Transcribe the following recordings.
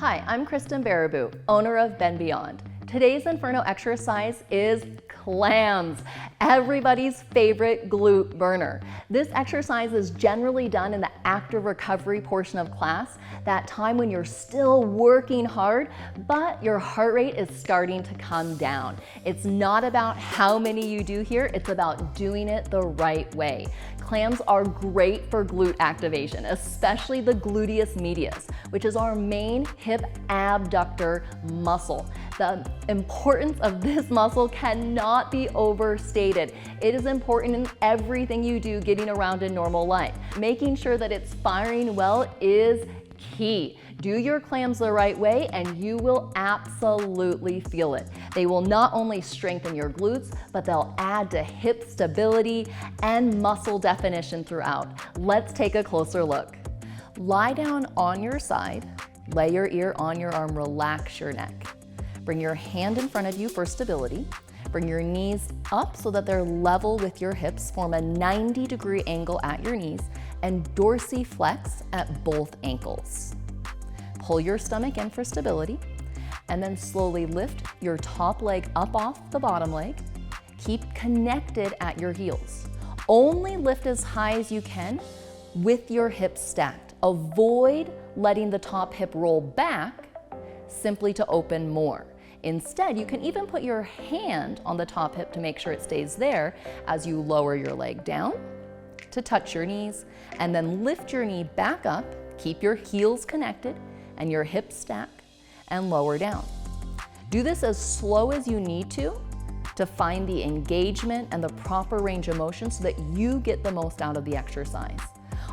Hi, I'm Kristen Baraboo, owner of Bend Beyond. Today's Inferno exercise is clams, everybody's favorite glute burner. This exercise is generally done in the active recovery portion of class, that time when you're still working hard, but your heart rate is starting to come down. It's not about how many you do here, it's about doing it the right way. Clams are great for glute activation, especially the gluteus medius, which is our main hip abductor muscle. The importance of this muscle cannot be overstated. It is important in everything you do getting around in normal life. Making sure that it's firing well is key. Do your clams the right way and you will absolutely feel it. They will not only strengthen your glutes, but they'll add to hip stability and muscle definition throughout. Let's take a closer look. Lie down on your side, lay your ear on your arm, relax your neck. Bring your hand in front of you for stability. Bring your knees up so that they're level with your hips. Form a 90-degree angle at your knees and dorsiflex at both ankles. Pull your stomach in for stability and then slowly lift your top leg up off the bottom leg. Keep connected at your heels. Only lift as high as you can with your hips stacked. Avoid letting the top hip roll back simply to open more. Instead, you can even put your hand on the top hip to make sure it stays there as you lower your leg down to touch your knees, and then lift your knee back up, keep your heels connected and your hips stacked, and lower down. Do this as slow as you need to find the engagement and the proper range of motion so that you get the most out of the exercise.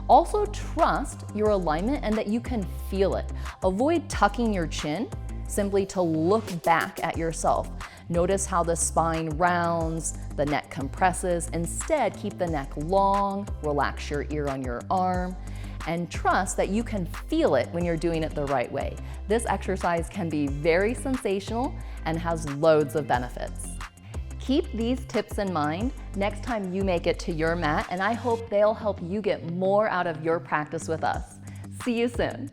Also trust your alignment and that you can feel it. Avoid tucking your chin simply to look back at yourself. Notice how the spine rounds, the neck compresses. Instead, keep the neck long, relax your ear on your arm, and trust that you can feel it when you're doing it the right way. This exercise can be very sensational and has loads of benefits. Keep these tips in mind next time you make it to your mat, and I hope they'll help you get more out of your practice with us. See you soon.